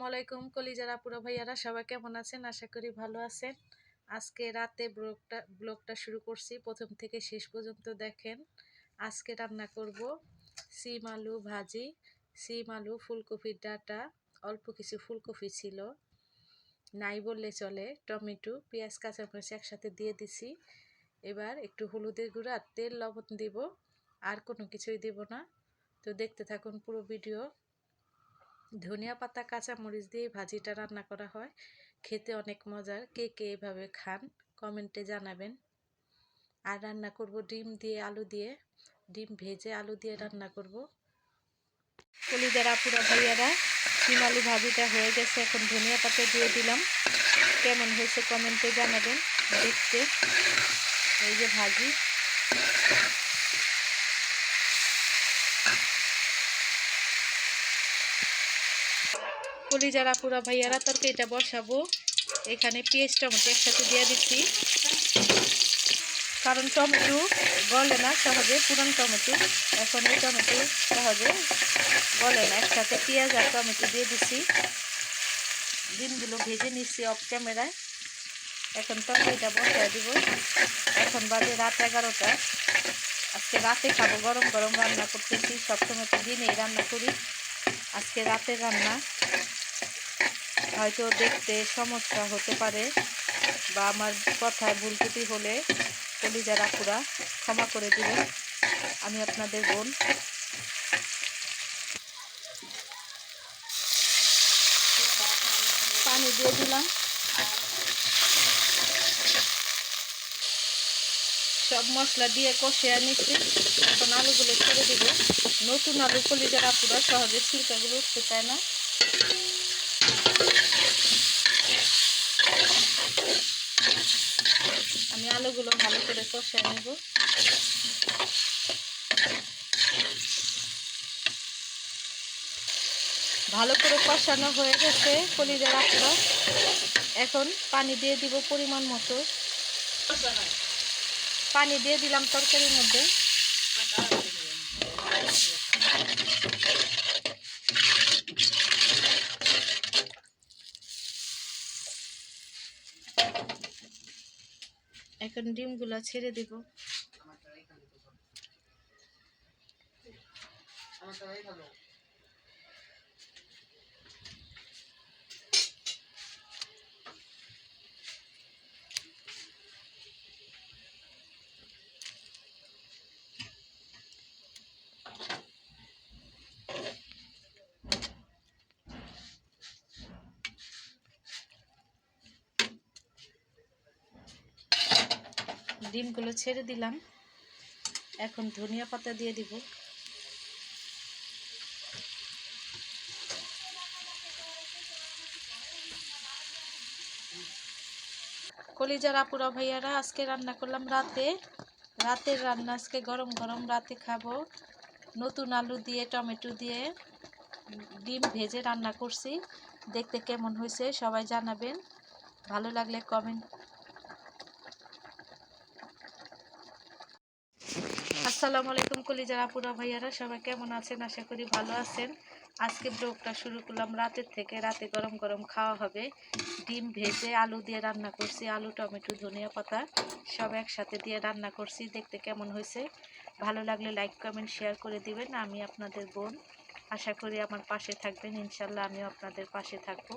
আসসালামু আলাইকুম কলিজার আপুরা ভাইয়ারা, সবাই কেমন আছেন? আশা করি ভালো আছেন। আজকে রাতে ব্লগটা শুরু করছি, প্রথম থেকে শেষ পর্যন্ত দেখেন। আজকে রান্না করব সিম আলু ভাজি, সিম আলু ফুলকপির ডাঁটা, অল্প কিছু ফুলকপি ছিল, নাই বললে চলে, টমেটো পেঁয়াজ কাঁচামরিচ একসাথে দিয়ে দিছি। এবার একটু হলুদের গুঁড়া তেল লবণ দিব, আর কোনো কিছুই দিব না। তো দেখতে থাকুন পুরো ভিডিও। ধনিয়া পাতা কাঁচামরিচ দিয়ে ভাজিটা রান্না করা হয়, খেতে অনেক মজার। কে কে এভাবে খান কমেন্টে জানাবেন। আর রান্না করব ডিম দিয়ে আলু দিয়ে, ডিম ভেজে আলু দিয়ে রান্না করব। কলিজার আপুরা ভাইয়ারা, ডিম আলু ভাজিটা হয়ে গেছে, এখন ধনিয়া পাতা দিয়ে দিলাম। কেমন হয়েছে কমেন্টে জানাবেন। দেখতে এই যে ভাজি, কলিজার আপুরা ভাইয়ারা তরকারিটা বসাবো। এখানে পেঁয়াজ টমেটো একসাথে দিয়ে দিচ্ছি, কারণ টমেটো গলে না সহজে, পুরান টমেটো, এখন এই টমেটো সহজে গলে না। একসাথে পেঁয়াজ আর টমেটো দিয়ে দিচ্ছি। ডিমগুলো ভেজে নিচ্ছি অফ ক্যামেরায়। এখন তরকারিটা বসায় দিব। এখন বাজে রাত 11টা। আজকে রাতে খাবো, গরম গরম রান্না করতেছি। সবসময় তো দিনেই রান্না করি, আজকে রাতের রান্না। হয়তো দেখতে সমস্যা হতে পারে বা আমার কথায় ভুল ত্রুটি হলে কলিজার আপুরা ক্ষমা করে দিবেন, আমি আপনাদের বোন। পানি দিয়ে দিলাম, সব মশলা দিয়ে কষিয়ে নিচ্ছি। এখন আলুগুলো ছেড়ে দিব। নতুন আলু কলিজার আপুরা সহজে ছিলকাগুলো উঠতে চায় না। আমি আলুগুলো ভালো করে কষিয়ে নেব। ভালো করে কষানো হয়ে গেছে কলিজার আপুরা। এখন পানি দিয়ে দিব পরিমাণ মতো। পানি দিয়ে দিলাম তরকারির মধ্যে। এখন ডিমগুলো ছেড়ে দিব। ডিমগুলো ছেড়ে দিলাম। এখন ধনিয়া পাতা দিয়ে দিব। কলিজার আপুরা ভাইয়ারা, আজকে রান্না করলাম রাতের রান্না। আজকে গরম গরম রাতে খাবো। নতুন আলু দিয়ে টমেটো দিয়ে ডিম ভেজে রান্না করছি। দেখতে কেমন হয়েছে সবাই জানাবেন, ভালো লাগলে কমেন্ট। আসসালামু আলাইকুম কলিজার আপুরা ভাইয়ারা, সবাই কেমন আছেন? আশা করি ভালো আছেন। আজকে ব্লগটা শুরু করলাম রাতের থেকে। রাতে গরম গরম খাওয়া হবে। ডিম ভেজে আলু দিয়ে রান্না করছি, আলু টমেটো ধনিয়া পাতা সব একসাথে দিয়ে রান্না করছি। দেখতে কেমন হয়েছে ভালো লাগলে লাইক কমেন্ট শেয়ার করে দিবেন। আমি আপনাদের বোন, আশা করি আমার পাশে থাকবেন। ইনশাল্লাহ আমিও আপনাদের পাশে থাকবো।